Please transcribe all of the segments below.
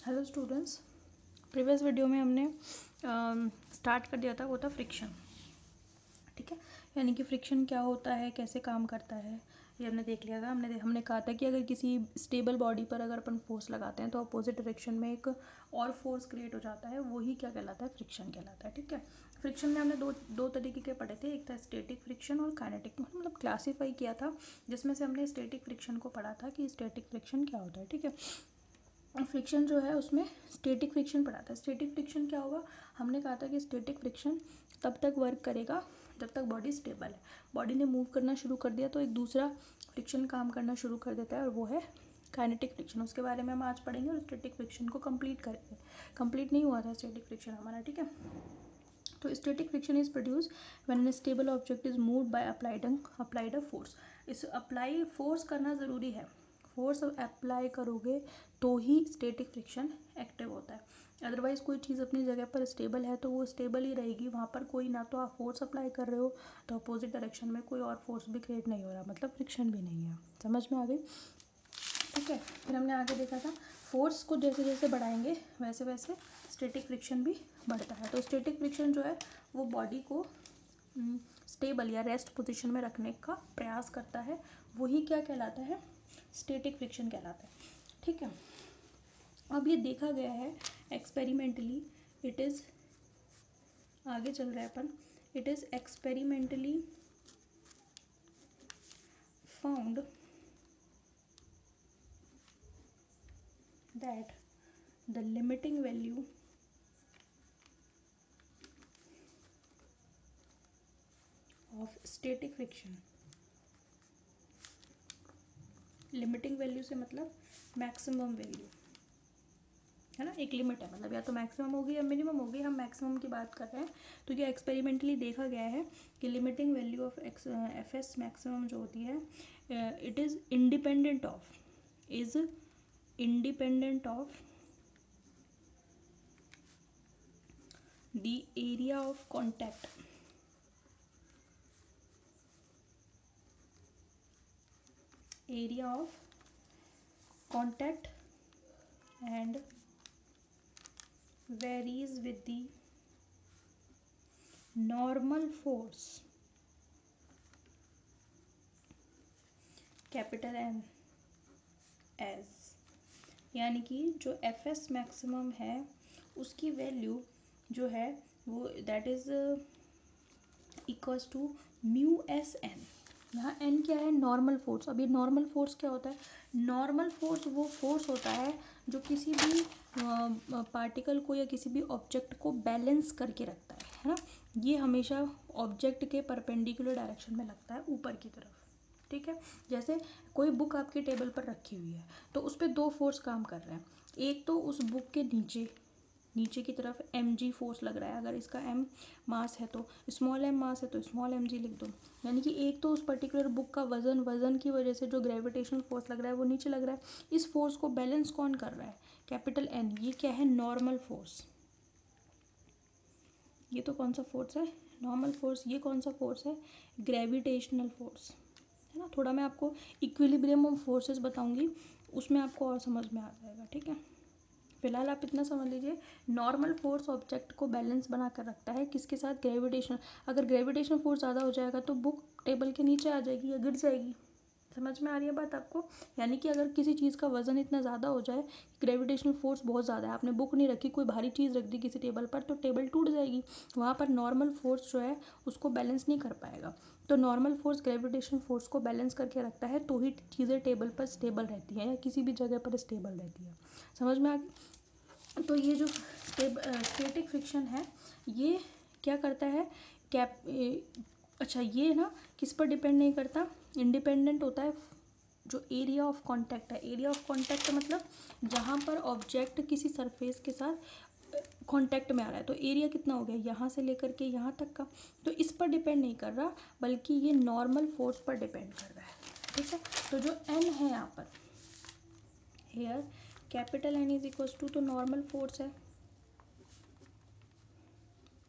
Hello students, previous video में हमने start कर दिया था, वो था फ्रिक्शन। ठीक है, यानी कि फ्रिक्शन क्या होता है, कैसे काम करता है, ये हमने देख लिया था। हमने कहा था कि अगर किसी स्टेबल बॉडी पर अगर अपन फोर्स लगाते हैं तो अपोजिट डायरेक्शन में एक और फोर्स क्रिएट हो जाता है, वही क्या कहलाता है, फ्रिक्शन कहलाता है। ठीक है, फ्रिक्शन में हमने दो तरीके के पढ़े थे, एक था स्टैटिक फ्रिक्शन और काइनेटिक, मतलब क्लासीफाई किया था, जिसमें से हमने स्टैटिक फ्रिक्शन को पढ़ा था कि स्टैटिक फ्रिक्शन क्या होता है। ठीक है, फ्रिक्शन जो है उसमें स्टैटिक फ्रिक्शन पढ़ा था। स्टैटिक फ्रिक्शन क्या होगा, हमने कहा था कि स्टैटिक फ्रिक्शन तब तक वर्क करेगा जब तक बॉडी स्टेबल है। बॉडी ने मूव करना शुरू कर दिया तो एक दूसरा फ्रिक्शन काम करना शुरू कर देता है, और वो है काइनेटिक फ्रिक्शन। उसके बारे में हम आज पढ़ेंगे और स्टैटिक फ्रिक्शन को कंप्लीट करेंगे। कंप्लीट नहीं हुआ था स्टैटिक फ्रिक्शन हमारा। ठीक है, तो static friction is produce when an stable object is moved by applied a force. इस अप्लाई फोर्स करना ज़रूरी है, फोर्स अप्लाई करोगे तो ही स्टैटिक फ्रिक्शन एक्टिव होता है। अदरवाइज़ कोई चीज़ अपनी जगह पर स्टेबल है तो वो स्टेबल ही रहेगी, वहाँ पर कोई ना तो आप फोर्स अप्लाई कर रहे हो तो अपोजिट डायरेक्शन में कोई और फोर्स भी क्रिएट नहीं हो रहा, मतलब फ्रिक्शन भी नहीं है। समझ में आ गई? ठीक है, फिर हमने आगे देखा था फोर्स को जैसे जैसे बढ़ाएंगे वैसे वैसे स्टैटिक फ्रिक्शन भी बढ़ता है। तो स्टैटिक फ्रिक्शन जो है वो बॉडी को स्टेबल या रेस्ट पोजीशन में रखने का प्रयास करता है, वही क्या कहलाता है, स्टैटिक फ्रिक्शन कहलाता है। ठीक है, अब ये देखा गया है एक्सपेरिमेंटली, इट इज़, आगे चल रहा है अपन, it is experimentally found that the limiting value of static friction, limiting value से मतलब मैक्सिमम वैल्यू है ना, एक लिमिट है, मतलब या तो मैक्सिमम होगी या मिनिमम होगी, हम मैक्सिमम की बात कर रहे हैं। तो ये एक्सपेरिमेंटली देखा गया है कि limiting value of F S maximum जो होती है, it is independent of the area of contact, and varies with the normal force capital N S, यानी कि जो एफ एस मैक्सिमम है उसकी वैल्यू जो है वो that is equals to mu S N. यहाँ एन क्या है, नॉर्मल फोर्स। अब ये नॉर्मल फोर्स क्या होता है, नॉर्मल फोर्स वो फोर्स होता है जो किसी भी पार्टिकल को या किसी भी ऑब्जेक्ट को बैलेंस करके रखता है ना। ये हमेशा ऑब्जेक्ट के परपेंडिकुलर डायरेक्शन में लगता है, ऊपर की तरफ। ठीक है, जैसे कोई बुक आपके टेबल पर रखी हुई है तो उस पर दो फोर्स काम कर रहे हैं। एक तो उस बुक के नीचे की तरफ mg फोर्स लग रहा है, अगर इसका m मास है तो स्मॉल m मास है तो स्मॉल mg लिख दो। यानी कि एक तो उस पर्टिकुलर बुक का वजन की वजह से जो ग्रेविटेशनल फोर्स लग रहा है वो नीचे लग रहा है। इस फोर्स को बैलेंस कौन कर रहा है, कैपिटल N। ये क्या है, नॉर्मल फोर्स। ये तो कौन सा फोर्स है, नॉर्मल फोर्स। ये कौन सा फोर्स है, ग्रेविटेशनल फोर्स, है ना। थोड़ा मैं आपको इक्विलिब्रियम ऑफ फोर्सेस बताऊंगी, उसमें आपको और समझ में आ जाएगा। ठीक है, फिलहाल आप इतना समझ लीजिए, नॉर्मल फोर्स ऑब्जेक्ट को बैलेंस बना कर रखता है, किसके साथ, ग्रेविटेशन। अगर ग्रेविटेशन फोर्स ज़्यादा हो जाएगा तो बुक टेबल के नीचे आ जाएगी या गिर जाएगी। समझ में आ रही है बात आपको? यानी कि अगर किसी चीज़ का वजन इतना ज़्यादा हो जाए, ग्रेविटेशनल फोर्स बहुत ज़्यादा है, आपने बुक नहीं रखी, कोई भारी चीज़ रख दी किसी टेबल पर, तो टेबल टूट जाएगी। वहाँ पर नॉर्मल फोर्स जो है उसको बैलेंस नहीं कर पाएगा। तो नॉर्मल फोर्स ग्रेविटेशनल फोर्स को बैलेंस करके रखता है, तो ही चीज़ें टेबल पर स्टेबल रहती हैं या किसी भी जगह पर स्टेबल रहती है। समझ में आ गई? तो ये जो स्टैटिक फ्रिक्शन है ये क्या करता है, अच्छा ये ना किस पर डिपेंड नहीं करता, इंडिपेंडेंट होता है। जो एरिया ऑफ कांटेक्ट है, एरिया ऑफ कांटेक्ट मतलब जहाँ पर ऑब्जेक्ट किसी सरफेस के साथ कांटेक्ट में आ रहा है, तो एरिया कितना हो गया, यहाँ से लेकर के यहाँ तक का। तो इस पर डिपेंड नहीं कर रहा, बल्कि ये नॉर्मल फोर्स पर डिपेंड कर रहा है। ठीक है, तो जो एन है यहाँ पर, here capital N is equals to, तो नॉर्मल फोर्स है।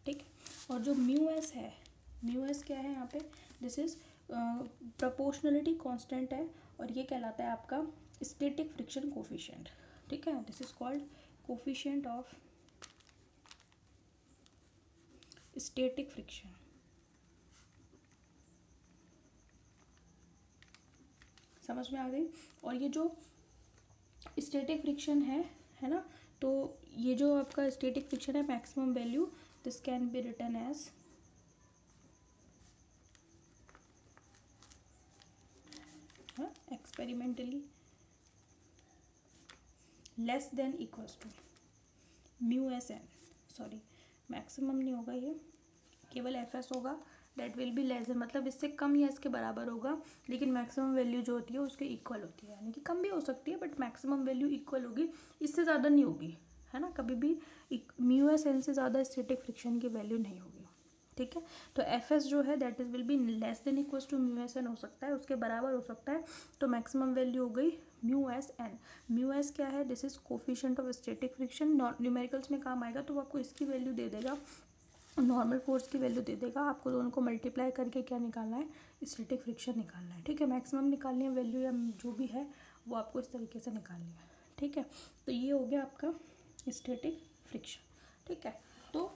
ठीक है, और जो म्यू एस है, म्यू एस क्या है यहाँ पे, दिस इज प्रोपोर्शनलिटी कांस्टेंट है, और ये कहलाता है आपका स्टैटिक फ्रिक्शन कोफिशिएंट। ठीक है, this is called coefficient of static friction. समझ में आ गई। और ये जो स्टैटिक फ्रिक्शन है ना, तो ये जो आपका स्टैटिक फ्रिक्शन है maximum value, this can be written as experimentally less than equals to mu S N, sorry maximum नहीं होगा ये, केवल एफ एस होगा, that will be less than, मतलब इससे कम या इसके बराबर होगा, लेकिन मैक्सिमम वैल्यू जो होती है उसके इक्वल होती है, यानी कि कम भी हो सकती है बट मैक्सिमम वैल्यू इक्वल होगी, इससे ज़्यादा नहीं होगी, है ना, कभी भी म्यू एस एन से ज़्यादा स्टैटिक फ्रिक्शन की वैल्यू नहीं होगी। ठीक है, तो एफ एस जो है that is will be less than equals to mu S N हो सकता है, उसके बराबर हो सकता है, तो मैक्सिमम वैल्यू हो गई mu S N. Mu S क्या है, this is coefficient of static friction, numericals में काम आएगा तो वो आपको इसकी वैल्यू दे देगा, नॉर्मल फोर्स की वैल्यू दे देगा, आपको दोनों को मल्टीप्लाई करके क्या निकालना है, स्टैटिक फ्रिक्शन निकालना है। ठीक है, मैक्सिमम निकालनी है वैल्यू या जो भी है वो आपको इस तरीके से निकालनी है। ठीक है, तो ये हो गया आपका स्टैटिक फ्रिक्शन। ठीक है, तो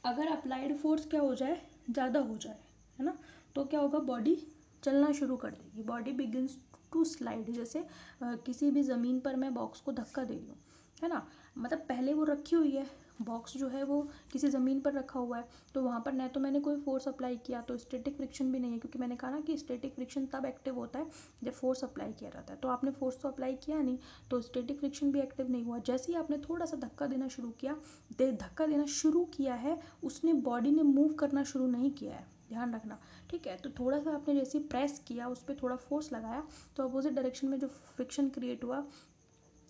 अगर अप्लाइड फोर्स क्या हो जाए, ज़्यादा हो जाए, है ना, तो क्या होगा, बॉडी चलना शुरू कर देगी, बॉडी बिगिंस टू स्लाइड, जैसे किसी भी ज़मीन पर मैं बॉक्स को धक्का दे रही हूँ, है ना, मतलब पहले वो रखी हुई है, बॉक्स जो है वो किसी ज़मीन पर रखा हुआ है, तो वहाँ पर न तो मैंने कोई फोर्स अप्लाई किया, तो स्टैटिक फ्रिक्शन भी नहीं है, क्योंकि मैंने कहा ना कि स्टैटिक फ्रिक्शन तब एक्टिव होता है जब फोर्स अप्लाई किया जाता है, तो आपने फोर्स तो अप्लाई किया नहीं, तो स्टैटिक फ्रिक्शन भी एक्टिव नहीं हुआ। जैसे ही आपने थोड़ा सा धक्का देना शुरू किया, धक्का देना शुरू किया है, उसने बॉडी ने मूव करना शुरू नहीं किया है, ध्यान रखना। ठीक है, तो थोड़ा सा आपने जैसे प्रेस किया, उस पर थोड़ा फोर्स लगाया, तो अपोजिट डायरेक्शन में जो फ्रिक्शन क्रिएट हुआ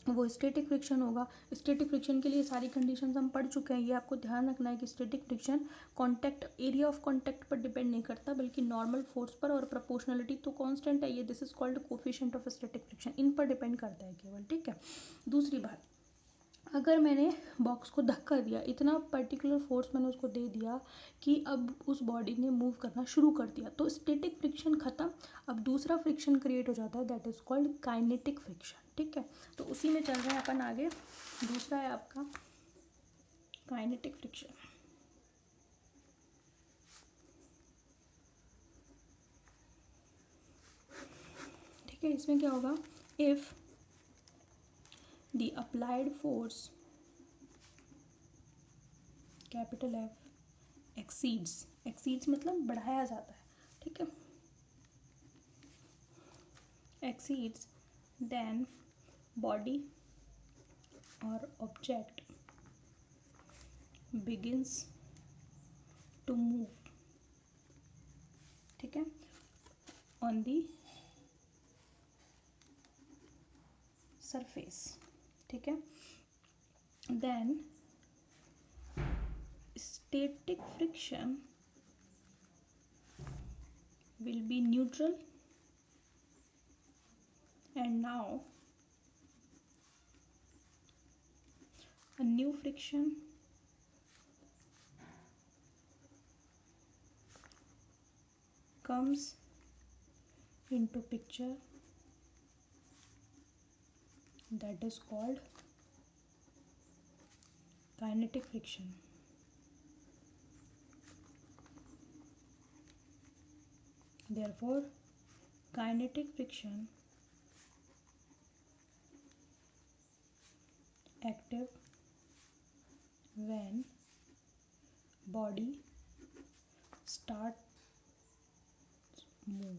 वो स्टैटिक फ्रिक्शन होगा। स्टैटिक फ्रिक्शन के लिए सारी कंडीशंस हम पढ़ चुके हैं, ये आपको ध्यान रखना है कि static friction contact, area of contact पर डिपेंड नहीं करता, बल्कि नॉर्मल फोर्स पर, और प्रोपोर्शनलिटी तो कांस्टेंट है, ये this is called coefficient of static friction, इन पर डिपेंड करता है केवल। ठीक है, दूसरी बात, अगर मैंने बॉक्स को धक्का दिया, इतना पर्टिकुलर फोर्स मैंने उसको दे दिया कि अब उस बॉडी ने मूव करना शुरू कर दिया, तो स्टैटिक फ्रिक्शन खत्म, अब दूसरा फ्रिक्शन क्रिएट हो जाता है, that is called kinetic friction. ठीक है, तो उसी में चल रहे हैं अपन आगे, दूसरा है आपका काइनेटिक फ्रिक्शन। ठीक है, इसमें क्या होगा, if the applied force capital F exceeds, exceeds मतलब बढ़ाया जाता है, ठीक है, exceeds then body or object begins to move, ठीक है, on the surface, ठीक है, then static friction will be neutral, and now a new friction comes into picture, that is called kinetic friction. Therefore kinetic friction active when body start move,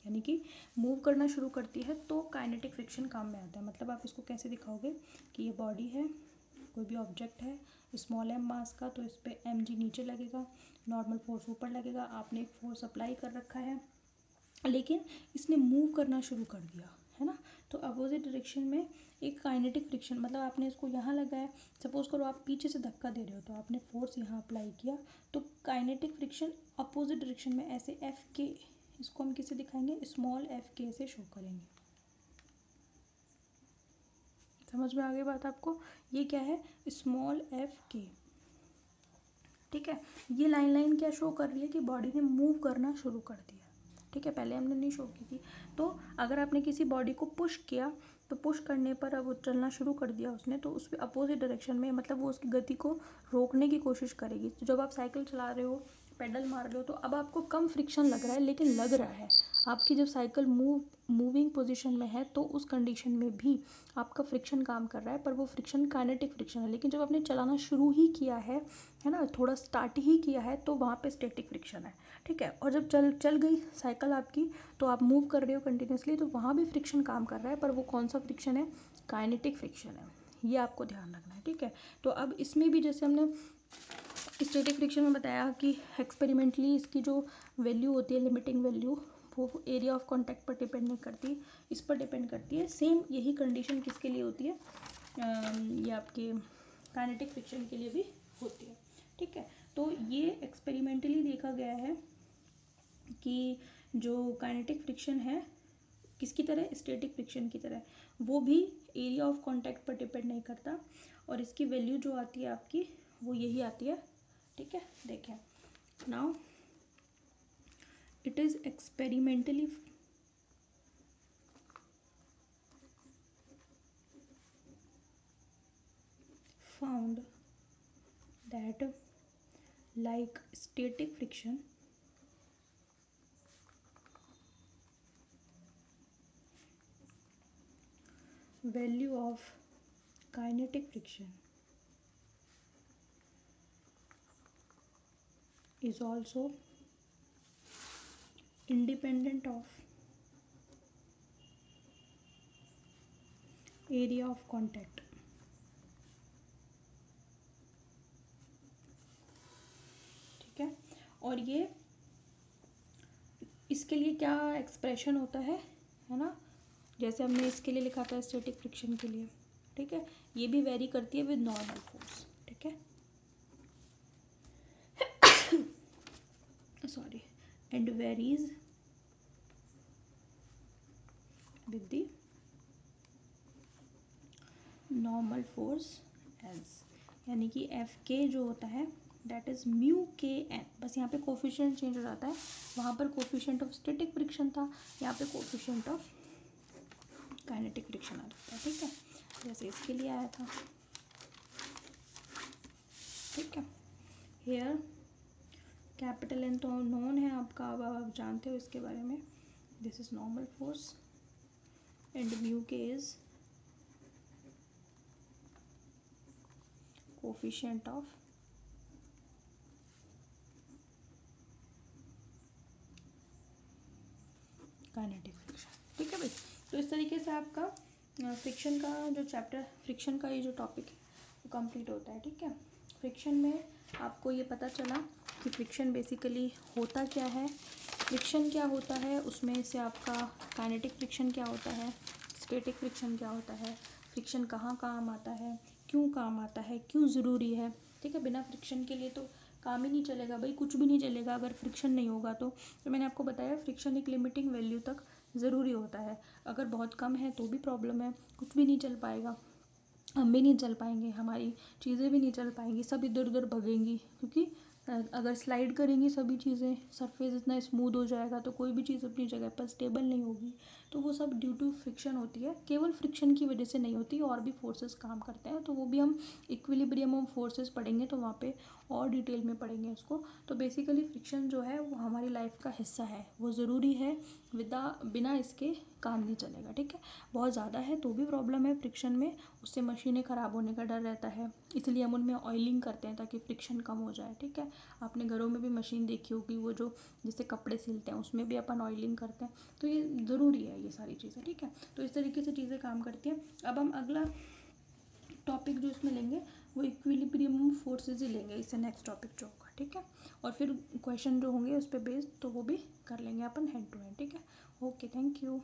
यानी कि move करना शुरू करती है तो kinetic friction काम में आता है। मतलब आप इसको कैसे दिखाओगे कि ये बॉडी है, कोई भी ऑब्जेक्ट है स्मॉल एम मास का, तो इस पर एम जी नीचे लगेगा, नॉर्मल फोर्स ऊपर लगेगा, आपने एक फोर्स अप्लाई कर रखा है, लेकिन इसने मूव करना शुरू कर दिया, है ना, तो अपोजिट डायरेक्शन में एक काइनेटिक फ्रिक्शन, मतलब आपने इसको यहाँ लगाया, सपोज करो आप पीछे से धक्का दे रहे हो, तो आपने फोर्स यहाँ अप्लाई किया, तो काइनेटिक फ्रिक्शन अपोजिट डायरेक्शन में ऐसे एफ के, इसको हम किसे दिखाएंगे, स्मॉल एफ के से शो करेंगे। समझ में आ गई बात आपको, ये क्या है, स्मॉल एफ के। ठीक है, ये लाइन लाइन क्या शो कर रही है कि बॉडी ने मूव करना शुरू कर दिया। ठीक है, पहले हमने नहीं शो की थी। तो अगर आपने किसी बॉडी को पुश किया तो पुश करने पर अब वो चलना शुरू कर दिया उसने, तो उस अपोजिट डायरेक्शन में, मतलब वो उसकी गति को रोकने की कोशिश करेगी। तो जब आप साइकिल चला रहे हो, पेडल मार रहे हो, तो अब आपको कम फ्रिक्शन लग रहा है, लेकिन लग रहा है। आपकी जब साइकिल मूविंग पोजीशन में है तो उस कंडीशन में भी आपका फ्रिक्शन काम कर रहा है, पर वो फ्रिक्शन काइनेटिक फ्रिक्शन है। लेकिन जब आपने चलाना शुरू ही किया है ना, थोड़ा स्टार्ट ही किया है, तो वहाँ पे स्टैटिक फ्रिक्शन है, ठीक है। और जब चल गई साइकिल आपकी, तो आप मूव कर रहे हो कंटिन्यूसली, तो वहाँ भी फ्रिक्शन काम कर रहा है, पर वो कौन सा फ्रिक्शन है? काइनेटिक फ्रिक्शन है। ये आपको ध्यान रखना है, ठीक है। तो अब इसमें भी जैसे हमने स्टैटिक फ्रिक्शन में बताया कि एक्सपेरिमेंटली इसकी जो वैल्यू होती है, लिमिटिंग वैल्यू, वो एरिया ऑफ कॉन्टैक्ट पर डिपेंड नहीं करती, इस पर डिपेंड करती है। सेम यही कंडीशन किसके लिए होती है? ये आपके काइनेटिक फ्रिक्शन के लिए भी होती है, ठीक है। तो ये एक्सपेरिमेंटली देखा गया है कि जो काइनेटिक फ्रिक्शन है किसकी तरह? स्टैटिक फ्रिक्शन की तरह, वो भी एरिया ऑफ कॉन्टैक्ट पर डिपेंड नहीं करता, और इसकी वैल्यू जो आती है आपकी, वो यही आती है, ठीक है। देखें now, it is experimentally found that like static friction, value of kinetic friction is also independent of area of contact, ठीक है। और ये इसके लिए क्या एक्सप्रेशन होता है ना, जैसे हमने इसके लिए लिखा था स्टैटिक फ्रिक्शन के लिए, ठीक है। ये भी वेरी करती है विद नॉर्मल फोर्स, ठीक है, sorry, and varies with the normal force else, यानी कि एफ के जो होता है दैट इज म्यू के एन, बस यहाँ पे कोफिशिएंट चेंज हो जाता है। वहाँ पर कोफिशिएंट ऑफ स्टैटिक फ्रिक्शन था, यहाँ पे कोफिशिएंट ऑफ काइनेटिक फ्रिक्शन आ जाता है, ठीक है, जैसे इसके लिए आया था, ठीक है। हेयर कैपिटल एन तो नोन है आपका, अब आप जानते हो इसके बारे में। This is normal force and mu k is coefficient of kinetic friction, ठीक है भाई। तो इस तरीके से आपका फ्रिक्शन का जो चैप्टर, फ्रिक्शन का ये जो टॉपिक है वो कंप्लीट होता है, ठीक है। फ्रिक्शन में आपको ये पता चला कि फ्रिक्शन बेसिकली होता क्या है, फ्रिक्शन क्या होता है, उसमें से आपका काइनेटिक फ्रिक्शन क्या होता है, स्टैटिक फ्रिक्शन क्या होता है, फ्रिक्शन कहाँ काम आता है, क्यों काम आता है, क्यों ज़रूरी है, ठीक है। बिना फ्रिक्शन के लिए तो काम ही नहीं चलेगा भाई, कुछ भी नहीं चलेगा अगर फ्रिक्शन नहीं होगा तो मैंने आपको बताया फ्रिक्शन एक लिमिटिंग वैल्यू तक ज़रूरी होता है। अगर बहुत कम है तो भी प्रॉब्लम है, कुछ भी नहीं चल पाएगा, हम भी नहीं चल पाएंगे, हमारी चीज़ें भी नहीं चल पाएंगी, सब इधर उधर भगेंगी, क्योंकि अगर स्लाइड करेंगी सभी चीज़ें, सरफेस इतना स्मूथ हो जाएगा तो कोई भी चीज़ अपनी जगह पर स्टेबल नहीं होगी। तो वो सब ड्यू टू फ्रिक्शन होती है, केवल फ्रिक्शन की वजह से नहीं होती, और भी फोर्सेस काम करते हैं, तो वो भी हम इक्विलिब्रियम ऑफ फोर्सेस पढ़ेंगे तो वहाँ पे और डिटेल में पढ़ेंगे उसको। तो बेसिकली फ्रिक्शन जो है वो हमारी लाइफ का हिस्सा है, वो ज़रूरी है, बिना इसके काम नहीं चलेगा, ठीक है। बहुत ज़्यादा है तो भी प्रॉब्लम है फ्रिक्शन में, उससे मशीनें ख़राब होने का डर रहता है, इसलिए हम उनमें ऑयलिंग करते हैं ताकि फ्रिक्शन कम हो जाए, ठीक है। आपने घरों में भी मशीन देखी होगी, वो जो जिससे कपड़े सिलते हैं उसमें भी अपन ऑयलिंग करते हैं, तो ये ज़रूरी है ये सारी चीज़ें, ठीक है। तो इस तरीके से चीज़ें काम करती हैं। अब हम अगला टॉपिक जो इसमें लेंगे वो इक्विलिब्रियम फोर्सेस ही लेंगे, इससे नेक्स्ट टॉपिक जो होगा, ठीक है। और फिर क्वेश्चन जो होंगे उस पर बेस्ड तो वो भी कर लेंगे अपन हैंड टू हैंड, ठीक है। Okay, thank you.